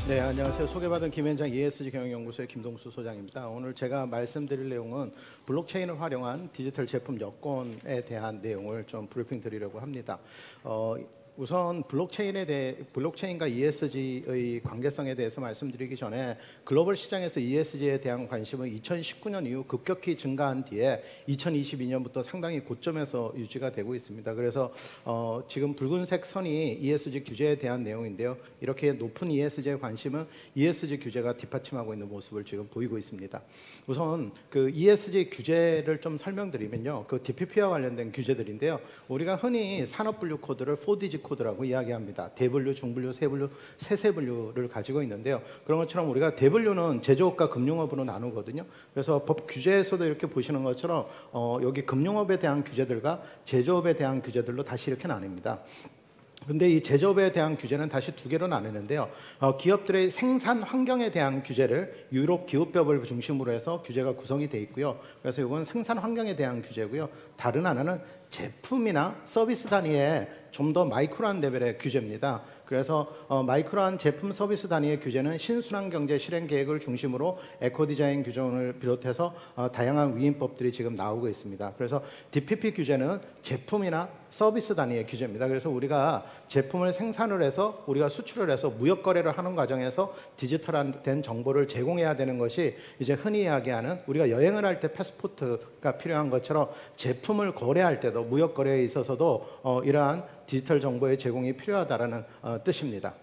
네, 안녕하세요. 소개받은 김현장 ESG 경영연구소의 김동수 소장입니다. 오늘 제가 말씀드릴 내용은 블록체인을 활용한 디지털 제품 여건에 대한 내용을 좀 브리핑 드리려고 합니다. 우선 블록체인과 ESG의 관계성에 대해서 말씀드리기 전에 글로벌 시장에서 ESG에 대한 관심은 2019년 이후 급격히 증가한 뒤에 2022년부터 상당히 고점에서 유지가 되고 있습니다. 그래서 지금 붉은색 선이 ESG 규제에 대한 내용인데요. 이렇게 높은 ESG에 관심은 ESG 규제가 뒷받침하고 있는 모습을 지금 보이고 있습니다. 우선 그 ESG 규제를 좀 설명드리면요. 그 DPP와 관련된 규제들인데요. 우리가 흔히 산업분류 코드를 4DG 코드라고 이야기합니다. 대분류, 중분류, 세분류, 세세분류를 가지고 있는데요. 그런 것처럼 우리가 대분류는 제조업과 금융업으로 나누거든요. 그래서 법 규제에서도 이렇게 보시는 것처럼 여기 금융업에 대한 규제들과 제조업에 대한 규제들로 다시 이렇게 나뉩니다. 그런데 이 제조업에 대한 규제는 다시 두 개로 나누는데요. 기업들의 생산 환경에 대한 규제를 유럽 기업법을 중심으로 해서 규제가 구성이 되어 있고요. 그래서 이건 생산 환경에 대한 규제고요. 다른 하나는 제품이나 서비스 단위의 좀 더 마이크로한 레벨의 규제입니다. 그래서 마이크로한 제품 서비스 단위의 규제는 신순환 경제 실행 계획을 중심으로 에코 디자인 규정을 비롯해서 다양한 위임법들이 지금 나오고 있습니다. 그래서 DPP 규제는 제품이나 서비스 단위의 규제입니다. 그래서 우리가 제품을 생산을 해서 우리가 수출을 해서 무역 거래를 하는 과정에서 디지털화된 정보를 제공해야 되는 것이 이제 흔히 이야기하는 우리가 여행을 할 때 패스포트가 필요한 것처럼 제품을 거래할 때도 무역 거래에 있어서도 이러한 디지털 정보의 제공이 필요하다라는 뜻입니다.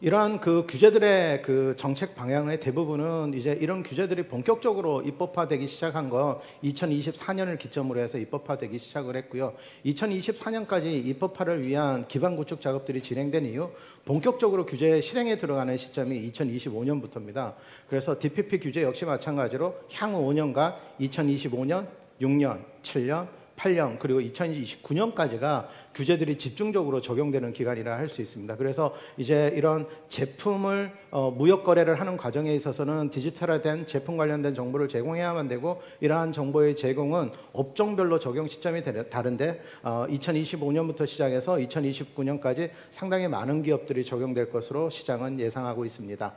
이러한 그 규제들의 그 정책 방향의 대부분은 이제 이런 규제들이 본격적으로 입법화되기 시작한 건 2024년을 기점으로 해서 입법화되기 시작을 했고요. 2024년까지 입법화를 위한 기반 구축 작업들이 진행된 이후 본격적으로 규제 실행에 들어가는 시점이 2025년부터입니다. 그래서 DPP 규제 역시 마찬가지로 향후 5년간 2025년, 6년, 7년, 8년 그리고 2029년까지가 규제들이 집중적으로 적용되는 기간이라 할 수 있습니다. 그래서 이제 이런 제품을 무역 거래를 하는 과정에 있어서는 디지털화된 제품 관련된 정보를 제공해야만 되고 이러한 정보의 제공은 업종별로 적용 시점이 다른데 2025년부터 시작해서 2029년까지 상당히 많은 기업들이 적용될 것으로 시장은 예상하고 있습니다.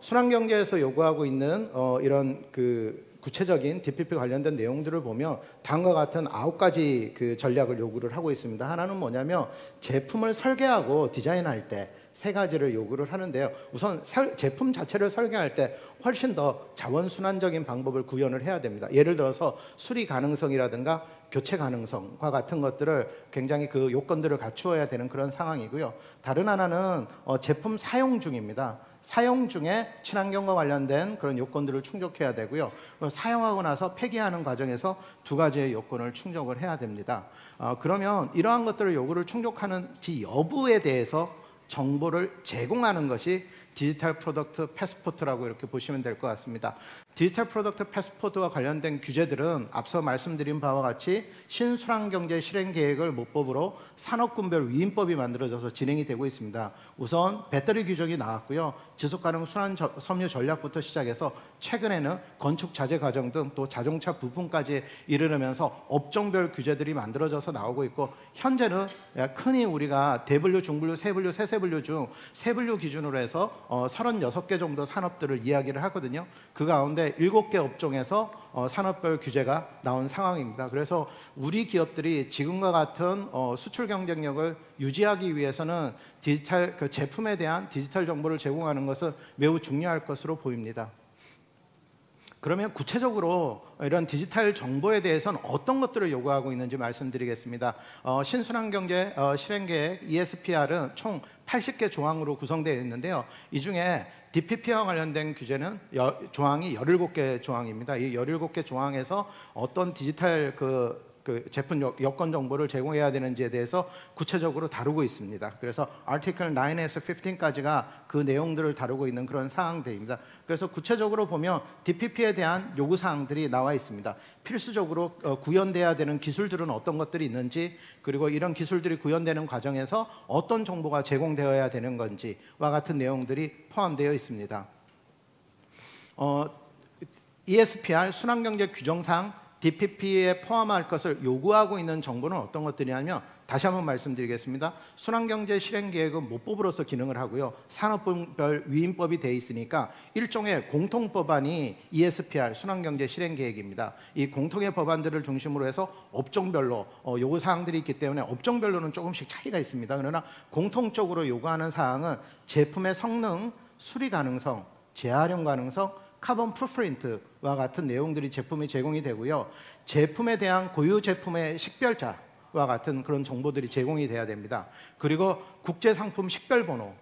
순환경제에서 요구하고 있는 이런 그 구체적인 DPP 관련된 내용들을 보면 다음과 같은 9가지 그 전략을 요구를 하고 있습니다. 하나는 뭐냐면 제품을 설계하고 디자인할 때 3가지를 요구를 하는데요. 우선 제품 자체를 설계할 때 훨씬 더 자원순환적인 방법을 구현을 해야 됩니다. 예를 들어서 수리 가능성이라든가 교체 가능성과 같은 것들을 굉장히 그 요건들을 갖추어야 되는 그런 상황이고요. 다른 하나는 제품 사용 중입니다. 사용 중에 친환경과 관련된 그런 요건들을 충족해야 되고요. 사용하고 나서 폐기하는 과정에서 2가지의 요건을 충족을 해야 됩니다. 그러면 이러한 것들을 요구를 충족하는지 여부에 대해서 정보를 제공하는 것이 디지털 프로덕트 패스포트라고 이렇게 보시면 될 것 같습니다. 디지털 프로덕트 패스포트와 관련된 규제들은 앞서 말씀드린 바와 같이 신순환경제 실행 계획을 모법으로 산업군별 위임법이 만들어져서 진행이 되고 있습니다. 우선 배터리 규정이 나왔고요. 지속가능 순환 섬유 전략부터 시작해서 최근에는 건축 자재 과정 등 또 자동차 부품까지 이르면서 업종별 규제들이 만들어져서 나오고 있고 현재는 흔히 우리가 대분류, 중분류, 세분류, 세세분류 중 세분류 기준으로 해서 36개 정도 산업들을 이야기를 하거든요. 그 가운데 7개 업종에서 산업별 규제가 나온 상황입니다. 그래서 우리 기업들이 지금과 같은 수출 경쟁력을 유지하기 위해서는 디지털 그 제품에 대한 디지털 정보를 제공하는 것은 매우 중요할 것으로 보입니다. 그러면 구체적으로 이런 디지털 정보에 대해서는 어떤 것들을 요구하고 있는지 말씀드리겠습니다. 신순환경제 실행계획 ESPR은 총 80개 조항으로 구성되어 있는데요. 이 중에 DPP와 관련된 규제는 조항이 17개 조항입니다. 이 17개 조항에서 어떤 디지털 그 제품 여건 정보를 제공해야 되는지에 대해서 구체적으로 다루고 있습니다. 그래서 아티클 9에서 15까지가 그 내용들을 다루고 있는 그런 사항들입니다. 그래서 구체적으로 보면 DPP에 대한 요구사항들이 나와 있습니다. 필수적으로 구현돼야 되는 기술들은 어떤 것들이 있는지, 그리고 이런 기술들이 구현되는 과정에서 어떤 정보가 제공되어야 되는 건지와 같은 내용들이 포함되어 있습니다. ESPR 순환경제 규정상 DPP에 포함할 것을 요구하고 있는 정보는 어떤 것들이냐면, 다시 한번 말씀드리겠습니다. 순환경제 실행계획은 모법으로서 기능을 하고요. 산업별 위임법이 돼 있으니까 일종의 공통법안이 ESPR 순환경제 실행계획입니다. 이 공통의 법안들을 중심으로 해서 업종별로 요구사항들이 있기 때문에 업종별로는 조금씩 차이가 있습니다. 그러나 공통적으로 요구하는 사항은 제품의 성능, 수리 가능성, 재활용 가능성, 카본 풋프린트와 같은 내용들이 제품이 제공이 되고요. 제품에 대한 고유 제품의 식별자와 같은 그런 정보들이 제공이 돼야 됩니다. 그리고 국제상품 식별번호,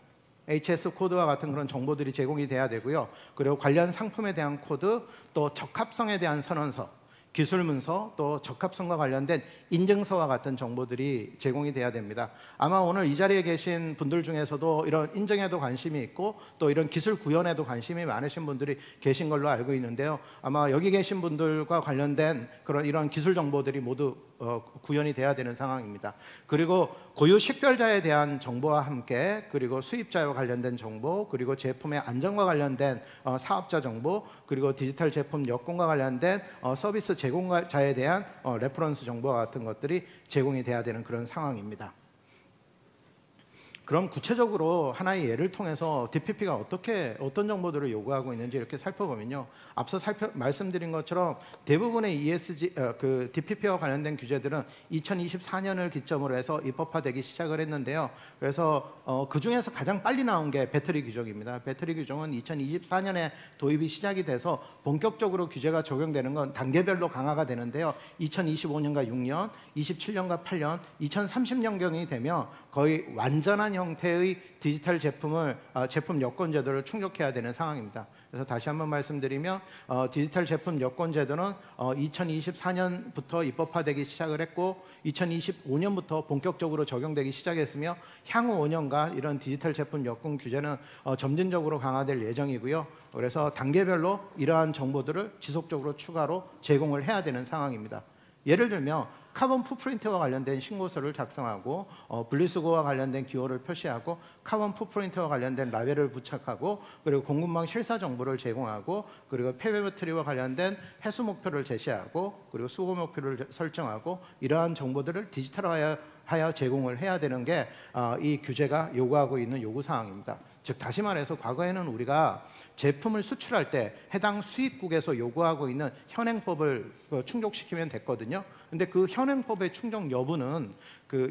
HS 코드와 같은 그런 정보들이 제공이 돼야 되고요. 그리고 관련 상품에 대한 코드, 또 적합성에 대한 선언서, 기술 문서, 또 적합성과 관련된 인증서와 같은 정보들이 제공이 돼야 됩니다. 아마 오늘 이 자리에 계신 분들 중에서도 이런 인증에도 관심이 있고 또 이런 기술 구현에도 관심이 많으신 분들이 계신 걸로 알고 있는데요. 아마 여기 계신 분들과 관련된 이런 기술 정보들이 모두 구현이 돼야 되는 상황입니다. 그리고 고유 식별자에 대한 정보와 함께, 그리고 수입자와 관련된 정보, 그리고 제품의 안전과 관련된 사업자 정보, 그리고 디지털 제품 여건과 관련된 서비스 제공자에 대한 레퍼런스 정보와 같은 것들이 제공이 돼야 되는 그런 상황입니다. 그럼 구체적으로 하나의 예를 통해서 DPP가 어떤 정보들을 요구하고 있는지 이렇게 살펴보면요. 앞서 말씀드린 것처럼 대부분의 DPP와 관련된 규제들은 2024년을 기점으로 해서 입법화되기 시작을 했는데요. 그래서 그 중에서 가장 빨리 나온 게 배터리 규정입니다. 배터리 규정은 2024년에 도입이 시작이 돼서 본격적으로 규제가 적용되는 건 단계별로 강화가 되는데요. 2025년과 6년, 27년과 8년, 2030년경이 되면 거의 완전한 형태의 디지털 제품 여건 제도를 충족해야 되는 상황입니다. 그래서 다시 한번 말씀드리면 디지털 제품 여건 제도는 2024년부터 입법화되기 시작을 했고 2025년부터 본격적으로 적용되기 시작했으며 향후 5년간 이런 디지털 제품 여건 규제는 점진적으로 강화될 예정이고요. 그래서 단계별로 이러한 정보들을 지속적으로 추가로 제공을 해야 되는 상황입니다. 예를 들면 카본 풋프린트와 관련된 신고서를 작성하고 분리수거와 관련된 기호를 표시하고 카본 풋프린트와 관련된 라벨을 부착하고 그리고 공급망 실사 정보를 제공하고 그리고 폐배 배터리와 관련된 해수 목표를 제시하고 그리고 수거 목표를 설정하고 이러한 정보들을 디지털화하여 제공을 해야 되는 게 이 규제가 요구하고 있는 요구사항입니다. 즉 다시 말해서 과거에는 우리가 제품을 수출할 때 해당 수입국에서 요구하고 있는 현행법을 충족시키면 됐거든요. 근데 그 현행법의 충족 여부는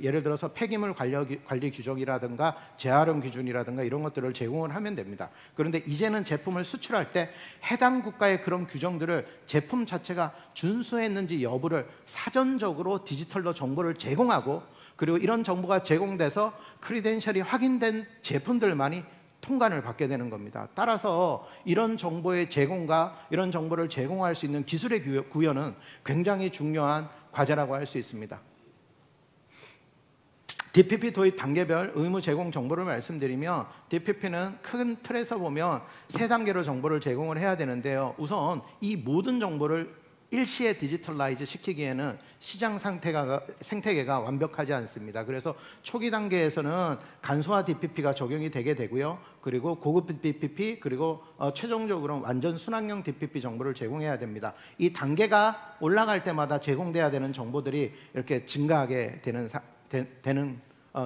예를 들어서 폐기물 관리 규정이라든가 재활용 기준이라든가 이런 것들을 제공을 하면 됩니다. 그런데 이제는 제품을 수출할 때 해당 국가의 그런 규정들을 제품 자체가 준수했는지 여부를 사전적으로 디지털로 정보를 제공하고 그리고 이런 정보가 제공돼서 크리덴셜이 확인된 제품들만이 통관을 받게 되는 겁니다. 따라서 이런 정보의 제공과 이런 정보를 제공할 수 있는 기술의 구현은 굉장히 중요한 과제라고 할 수 있습니다. DPP 도입 단계별 의무 제공 정보를 말씀드리면 DPP는 큰 틀에서 보면 3단계로 정보를 제공을 해야 되는데요. 우선 이 모든 정보를 일시에 디지털라이즈 시키기에는 시장 생태계가 완벽하지 않습니다. 그래서 초기 단계에서는 간소화 DPP가 적용이 되게 되고요. 그리고 고급 DPP 그리고 최종적으로는 완전 순환형 DPP 정보를 제공해야 됩니다. 이 단계가 올라갈 때마다 제공돼야 되는 정보들이 이렇게 증가하게 되는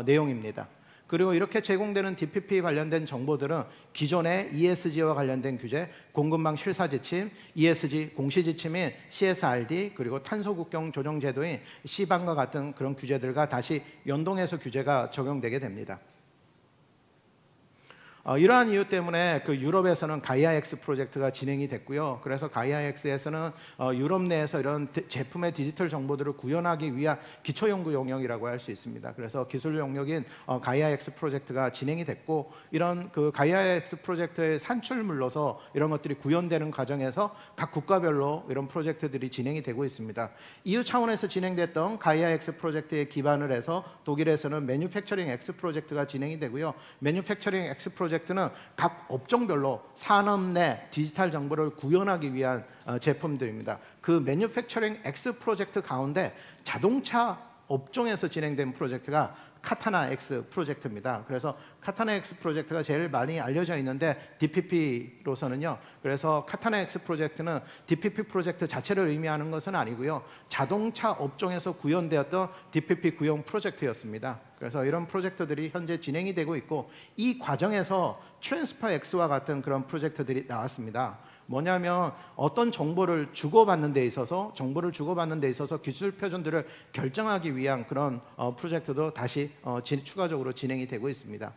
내용입니다. 그리고 이렇게 제공되는 DPP 관련된 정보들은 기존의 ESG와 관련된 규제, 공급망 실사 지침, ESG 공시 지침인 CSRD 그리고 탄소 국경 조정 제도인 CBAM과 같은 그런 규제들과 다시 연동해서 규제가 적용되게 됩니다. 이러한 이유 때문에 유럽에서는 가이아-X 프로젝트가 진행이 됐고요. 그래서 가이아-X에서는 유럽 내에서 이런 제품의 디지털 정보들을 구현하기 위한 기초연구 영역이라고 할 수 있습니다. 그래서 기술 영역인 가이아-X 프로젝트가 진행이 됐고 이런 가이아-X 프로젝트의 산출물로서 이런 것들이 구현되는 과정에서 각 국가별로 이런 프로젝트들이 진행이 되고 있습니다. EU 차원에서 진행됐던 가이아-X 프로젝트에 기반을 해서 독일에서는 매뉴팩처링 X 프로젝트가 진행이 되고요. 매뉴팩처링 X 프로젝트는 각 업종별로 산업 내 디지털 정보를 구현하기 위한 제품들입니다. 그 매뉴팩처링 X 프로젝트 가운데 자동차 업종에서 진행된 프로젝트가 카타나 X 프로젝트입니다. 그래서 카타나 X 프로젝트가 제일 많이 알려져 있는데 DPP로서는요. 그래서 카타나 X 프로젝트는 DPP 프로젝트 자체를 의미하는 것은 아니고요. 자동차 업종에서 구현되었던 DPP 구형 프로젝트였습니다. 그래서 이런 프로젝트들이 현재 진행이 되고 있고 이 과정에서 트랜스퍼 X와 같은 그런 프로젝트들이 나왔습니다. 뭐냐면 어떤 정보를 주고받는 데 있어서 기술 표준들을 결정하기 위한 그런 프로젝트도 다시 추가적으로 진행이 되고 있습니다.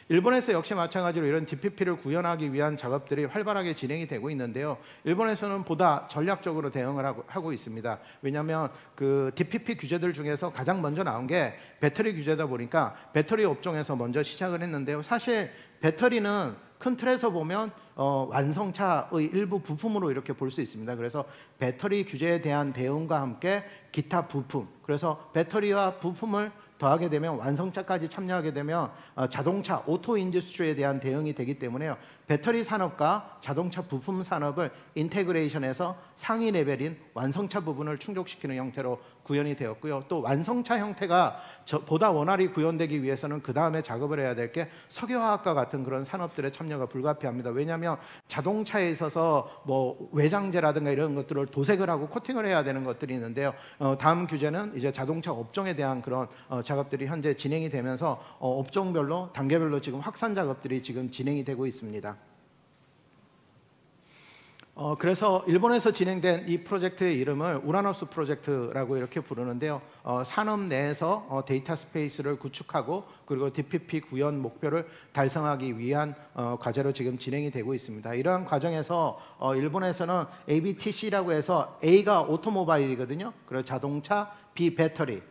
일본에서 역시 마찬가지로 이런 DPP를 구현하기 위한 작업들이 활발하게 진행이 되고 있는데요. 일본에서는 보다 전략적으로 대응을 하고 있습니다. 왜냐하면 그 DPP 규제들 중에서 가장 먼저 나온 게 배터리 규제다 보니까 배터리 업종에서 먼저 시작을 했는데요. 사실 배터리는 큰 틀에서 보면 완성차의 일부 부품으로 이렇게 볼 수 있습니다. 그래서 배터리 규제에 대한 대응과 함께 기타 부품, 그래서 배터리와 부품을 더하게 되면 완성차까지 참여하게 되면 자동차 오토 인더스트리에 대한 대응이 되기 때문에요. 배터리 산업과 자동차 부품 산업을 인테그레이션해서 상위 레벨인 완성차 부분을 충족시키는 형태로 구현이 되었고요. 또 완성차 형태가 보다 원활히 구현되기 위해서는 그 다음에 작업을 해야 될 게 석유화학과 같은 그런 산업들의 참여가 불가피합니다. 왜냐하면 자동차에 있어서 뭐 외장재라든가 이런 것들을 도색을 하고 코팅을 해야 되는 것들이 있는데요. 다음 규제는 이제 자동차 업종에 대한 그런 작업들이 현재 진행이 되면서 업종별로 단계별로 지금 확산 작업들이 지금 진행이 되고 있습니다. 그래서 일본에서 진행된 이 프로젝트의 이름을 우라노스 프로젝트라고 이렇게 부르는데요. 산업 내에서 데이터 스페이스를 구축하고 그리고 DPP 구현 목표를 달성하기 위한 과제로 지금 진행이 되고 있습니다. 이러한 과정에서 일본에서는 ABTC라고 해서 A가 오토모바일이거든요. 그리고 자동차, B 배터리,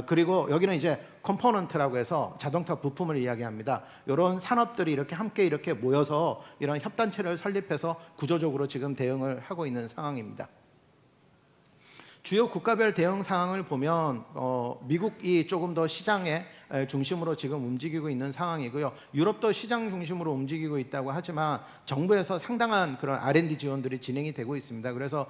그리고 여기는 이제 컴포넌트라고 해서 자동차 부품을 이야기합니다. 이런 산업들이 이렇게 함께 이렇게 모여서 이런 협단체를 설립해서 구조적으로 지금 대응을 하고 있는 상황입니다. 주요 국가별 대응 사항을 보면 미국이 조금 더 시장의 중심으로 지금 움직이고 있는 상황이고요. 유럽도 시장 중심으로 움직이고 있다고 하지만 정부에서 상당한 그런 R&D 지원들이 진행이 되고 있습니다. 그래서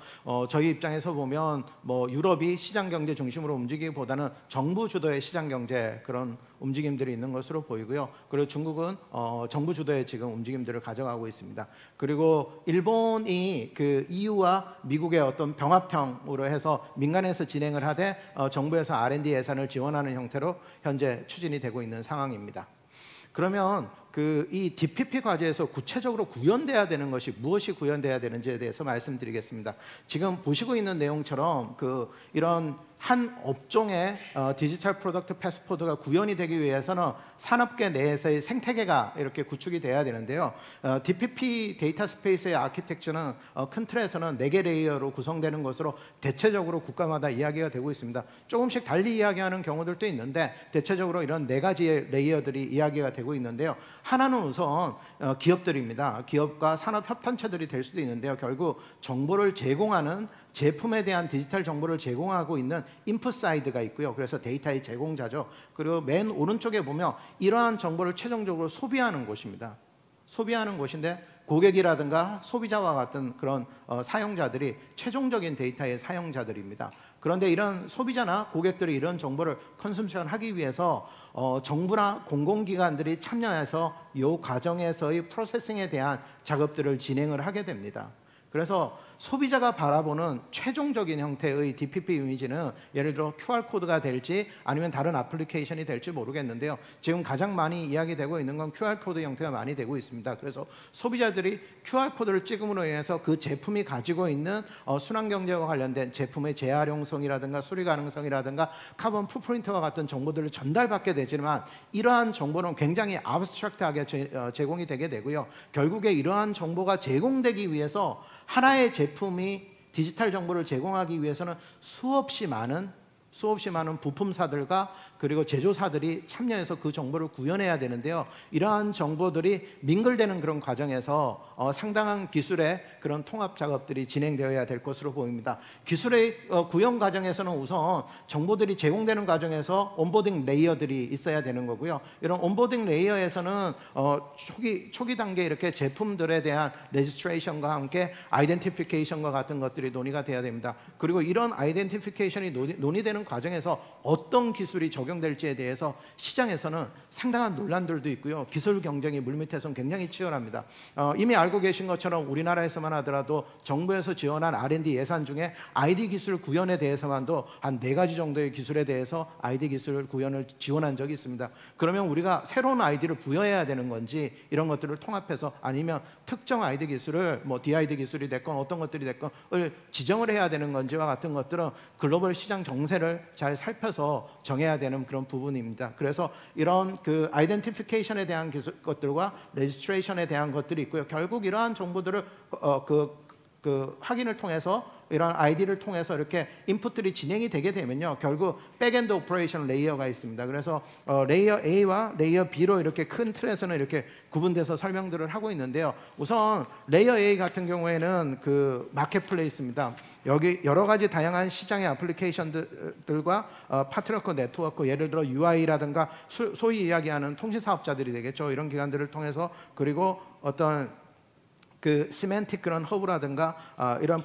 저희 입장에서 보면 뭐 유럽이 시장 경제 중심으로 움직이기보다는 정부 주도의 시장 경제 그런 움직임들이 있는 것으로 보이고요. 그리고 중국은 정부 주도의 지금 움직임들을 가져가고 있습니다. 그리고 일본이 그 EU와 미국의 어떤 병합형으로 해서 민간에서 진행을 하되 정부에서 R&D 예산을 지원하는 형태로 현재 추진이 되고 있는 상황입니다. 그러면 이 DPP 과제에서 구체적으로 구현돼야 되는 것이 무엇이 구현돼야 되는지에 대해서 말씀드리겠습니다. 지금 보시고 있는 내용처럼 이런 한 업종의 디지털 프로덕트 패스포드가 구현이 되기 위해서는 산업계 내에서의 생태계가 이렇게 구축이 돼야 되는데요. DPP 데이터 스페이스의 아키텍처는 큰 틀에서는 4개 레이어로 구성되는 것으로 대체적으로 국가마다 이야기가 되고 있습니다. 조금씩 달리 이야기하는 경우들도 있는데 대체적으로 이런 4가지의 레이어들이 이야기가 되고 있는데요. 하나는 우선 기업들입니다. 기업과 산업 협탄체들이 될 수도 있는데요. 결국 정보를 제공하는 제품에 대한 디지털 정보를 제공하고 있는 인풋 사이드가 있고요. 그래서 데이터의 제공자죠. 그리고 맨 오른쪽에 보면 이러한 정보를 최종적으로 소비하는 곳입니다. 소비하는 곳인데 고객이라든가 소비자와 같은 그런 사용자들이 최종적인 데이터의 사용자들입니다. 그런데 이런 소비자나 고객들이 이런 정보를 컨섬션 하기 위해서 정부나 공공기관들이 참여해서 이 과정에서의 프로세싱에 대한 작업들을 진행을 하게 됩니다. 그래서 소비자가 바라보는 최종적인 형태의 DPP 이미지는 예를 들어 QR코드가 될지 아니면 다른 애플리케이션이 될지 모르겠는데요. 지금 가장 많이 이야기되고 있는 건 QR코드 형태가 많이 되고 있습니다. 그래서 소비자들이 QR코드를 찍음으로 인해서 그 제품이 가지고 있는 순환경제와 관련된 제품의 재활용성이라든가 수리 가능성이라든가 카본 풋프린트와 같은 정보들을 전달받게 되지만 이러한 정보는 굉장히 abstract하게 제공이 되게 되고요. 결국에 이러한 정보가 제공되기 위해서 하나의 제품이 디지털 정보를 제공하기 위해서는 수없이 많은 부품사들과 그리고 제조사들이 참여해서 그 정보를 구현해야 되는데요. 이러한 정보들이 민글되는 그런 과정에서 상당한 기술의 그런 통합 작업들이 진행되어야 될 것으로 보입니다. 기술의 구현 과정에서는 우선 정보들이 제공되는 과정에서 온보딩 레이어들이 있어야 되는 거고요. 이런 온보딩 레이어에서는 초기 단계 이렇게 제품들에 대한 레지스트레이션과 함께 아이덴티피케이션과 같은 것들이 논의가 돼야 됩니다. 그리고 이런 아이덴티피케이션이 논의되는 적용되는 과정에서 어떤 기술이 적용될지에 대해서 시장에서는 상당한 논란들도 있고요. 기술 경쟁이 물밑에서는 굉장히 치열합니다. 이미 알고 계신 것처럼 우리나라에서만 하더라도 정부에서 지원한 R&D 예산 중에 ID 기술 구현에 대해서만도 한 4가지 정도의 기술에 대해서 ID 기술 구현을 지원한 적이 있습니다. 그러면 우리가 새로운 아이디를 부여해야 되는 건지 이런 것들을 통합해서 아니면 특정 ID 기술을 뭐 DID 기술이 됐건 어떤 것들이 됐건을 지정을 해야 되는 건지와 같은 것들은 글로벌 시장 정세를 잘 살펴서 정해야 되는 그런 부분입니다. 그래서 이런 그 아이덴티피케이션에 대한 것들과 레지스트레이션에 대한 것들이 있고요. 결국 이러한 정보들을 확인을 통해서 이런 아이디를 통해서 이렇게 인풋들이 진행이 되게 되면요, 결국 백엔드 오퍼레이션 레이어가 있습니다. 그래서 레이어 A와 레이어 B로 이렇게 큰 틀에서는 이렇게 구분돼서 설명들을 하고 있는데요. 우선 레이어 A 같은 경우에는 그 마켓플레이스입니다. 여기 여러 가지 다양한 시장의 애플리케이션들과 파트너커 네트워크, 예를 들어 UI라든가 소위 이야기하는 통신 사업자들이 되겠죠. 이런 기관들을 통해서, 그리고 어떤 그 시멘틱 그런 허브라든가 이런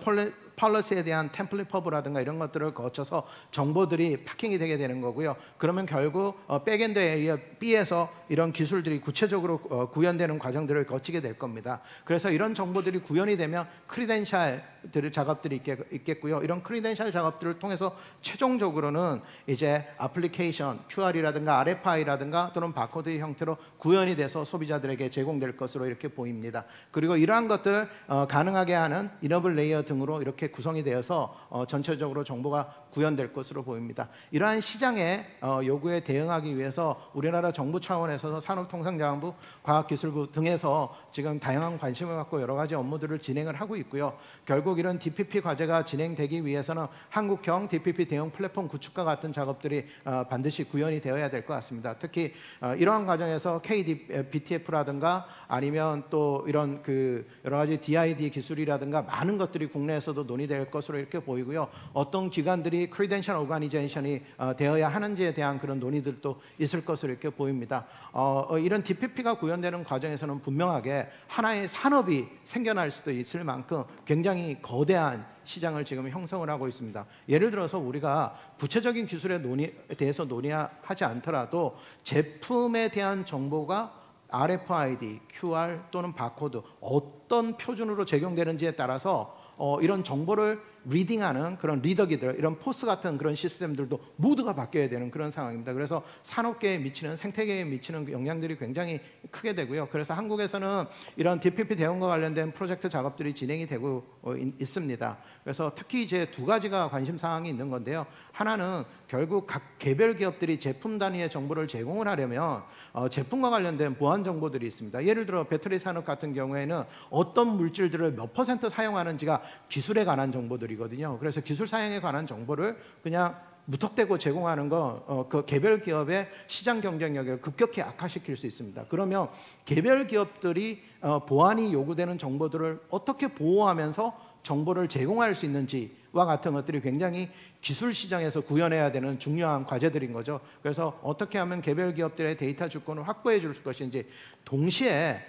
폴리시에 대한 템플릿 허브라든가 이런 것들을 거쳐서 정보들이 파킹이 되게 되는 거고요. 그러면 결국 백엔드 에리어 B에서 이런 기술들이 구체적으로 구현되는 과정들을 거치게 될 겁니다. 그래서 이런 정보들이 구현이 되면 크리덴셜 작업들이 있겠고요. 이런 크리덴셜 작업들을 통해서 최종적으로는 이제 애플리케이션 QR이라든가 RFI라든가 또는 바코드 형태로 구현이 돼서 소비자들에게 제공될 것으로 이렇게 보입니다. 그리고 이러한 것들 가능하게 하는 이너블 레이어 등으로 이렇게 구성이 되어서 전체적으로 정보가 구현될 것으로 보입니다. 이러한 시장의 요구에 대응하기 위해서 우리나라 정부 차원에서 산업통상자원부, 과학기술부 등에서 지금 다양한 관심을 갖고 여러 가지 업무들을 진행을 하고 있고요. 결국 이런 DPP 과제가 진행되기 위해서는 한국형 DPP 대응 플랫폼 구축과 같은 작업들이 반드시 구현이 되어야 될 것 같습니다. 특히 이러한 과정에서 KBTF라든가 아니면 또 이런 그 여러 가지 DID 기술이라든가 많은 것들이 국내에서도 논의될 것으로 이렇게 보이고요. 어떤 기관들이 크리덴셜 오가니제이션이 되어야 하는지에 대한 그런 논의들도 있을 것으로 이렇게 보입니다. 이런 DPP가 구현되는 과정에서는 분명하게 하나의 산업이 생겨날 수도 있을 만큼 굉장히 거대한 시장을 지금 형성을 하고 있습니다. 예를 들어서 우리가 구체적인 기술에 대해서 논의하지 않더라도 제품에 대한 정보가 RFID, QR 또는 바코드 어떤 표준으로 적용되는지에 따라서 이런 정보를 리딩하는 그런 리더기들, 이런 포스 같은 그런 시스템들도 모두가 바뀌어야 되는 그런 상황입니다. 그래서 산업계에 미치는, 생태계에 미치는 영향들이 굉장히 크게 되고요. 그래서 한국에서는 이런 DPP 대응과 관련된 프로젝트 작업들이 진행이 되고 있습니다. 그래서 특히 이제 2가지가 관심 사항이 있는 건데요. 하나는 결국 각 개별 기업들이 제품 단위의 정보를 제공을 하려면 제품과 관련된 보안 정보들이 있습니다. 예를 들어 배터리 산업 같은 경우에는 어떤 물질들을 몇 % 사용하는지가 기술에 관한 정보들이거든요. 그래서 기술 사용에 관한 정보를 그냥 무턱대고 제공하는 거 그 개별 기업의 시장 경쟁력을 급격히 악화시킬 수 있습니다. 그러면 개별 기업들이 보안이 요구되는 정보들을 어떻게 보호하면서 정보를 제공할 수 있는지와 같은 것들이 굉장히 기술 시장에서 구현해야 되는 중요한 과제들인 거죠. 그래서 어떻게 하면 개별 기업들의 데이터 주권을 확보해 줄 것인지, 동시에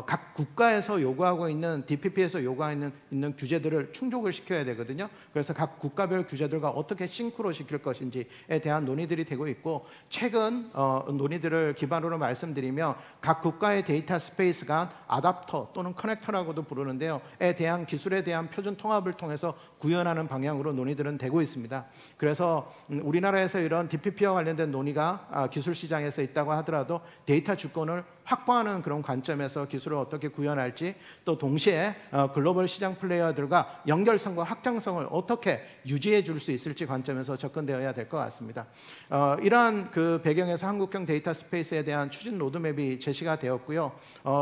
각 국가에서 요구하고 있는 DPP에서 요구하고 있는 규제들을 충족을 시켜야 되거든요. 그래서 각 국가별 규제들과 어떻게 싱크로 시킬 것인지에 대한 논의들이 되고 있고, 최근 논의들을 기반으로 말씀드리면 각 국가의 데이터 스페이스 간 아답터 또는 커넥터라고도 부르는데요. 에 대한 기술에 대한 표준 통합을 통해서 구현하는 방향으로 논의들은 되고 있습니다. 그래서 우리나라에서 이런 DPP와 관련된 논의가 기술 시장에서 있다고 하더라도 데이터 주권을 확보하는 그런 관점에서 기술을 어떻게 구현할지, 또 동시에 글로벌 시장 플레이어들과 연결성과 확장성을 어떻게 유지해 줄 수 있을지 관점에서 접근되어야 될 것 같습니다. 이러한 그 배경에서 한국형 데이터 스페이스에 대한 추진 로드맵이 제시가 되었고요.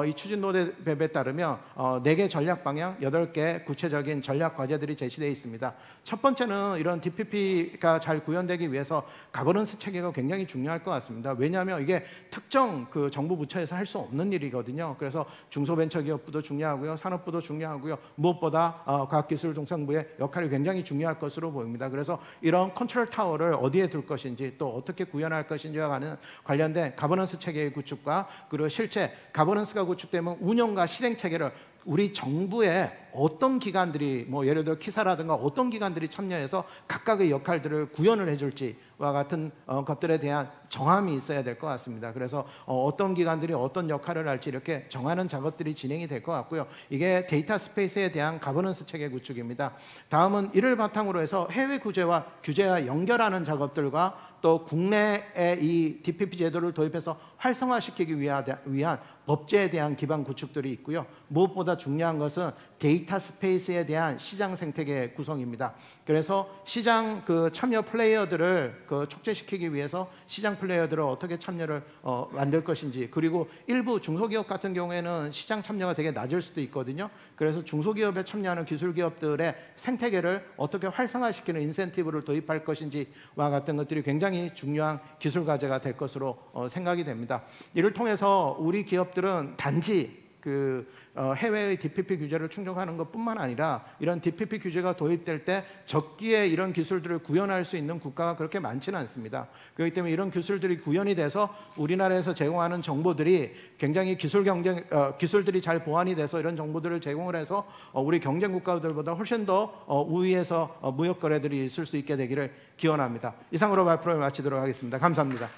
이 추진 로드맵에 따르면 4개 전략 방향, 8개 구체적인 전략 과제들이 제시되어 있습니다. 첫 번째는 이런 DPP가 잘 구현되기 위해서 가버넌스 체계가 굉장히 중요할 것 같습니다. 왜냐하면 이게 특정 그 정부 부처에서 할 수 없는 일이거든요. 그래서 중소벤처기업부도 중요하고요, 산업부도 중요하고요, 무엇보다 과학기술동상부의 역할이 굉장히 중요할 것으로 보입니다. 그래서 이런 컨트롤 타워를 어디에 둘 것인지, 또 어떻게 구현할 것인지와 관련된 가버넌스 체계의 구축과, 그리고 실제 가버넌스가 구축되면 운영과 실행 체계를 우리 정부의 어떤 기관들이 뭐 예를 들어 키사라든가 어떤 기관들이 참여해서 각각의 역할들을 구현을 해줄지와 같은 것들에 대한 정함이 있어야 될 것 같습니다. 그래서 어떤 기관들이 어떤 역할을 할지 이렇게 정하는 작업들이 진행이 될 것 같고요. 이게 데이터 스페이스에 대한 가버넌스 체계 구축입니다. 다음은 이를 바탕으로 해서 해외 규제와 연결하는 작업들과 또 국내에 이 DPP 제도를 도입해서 활성화시키기 위한 법제에 대한 기반 구축들이 있고요. 무엇보다 중요한 것은 데이터 스페이스에 대한 시장 생태계 구성입니다. 그래서 시장 참여 플레이어들을 촉진시키기 위해서 시장 플레이어들을 어떻게 참여를 만들 것인지, 그리고 일부 중소기업 같은 경우에는 시장 참여가 되게 낮을 수도 있거든요. 그래서 중소기업에 참여하는 기술기업들의 생태계를 어떻게 활성화시키는 인센티브를 도입할 것인지와 같은 것들이 굉장히 중요한 기술 과제가 될 것으로 생각이 됩니다. 이를 통해서 우리 기업들은 단지 해외의 DPP 규제를 충족하는 것뿐만 아니라 이런 DPP 규제가 도입될 때 적기에 이런 기술들을 구현할 수 있는 국가가 그렇게 많지는 않습니다. 그렇기 때문에 이런 기술들이 구현이 돼서 우리나라에서 제공하는 정보들이 굉장히 기술들이 잘 보완이 돼서 이런 정보들을 제공을 해서 우리 경쟁 국가들보다 훨씬 더 우위에서 무역 거래들이 있을 수 있게 되기를 기원합니다. 이상으로 발표를 마치도록 하겠습니다. 감사합니다.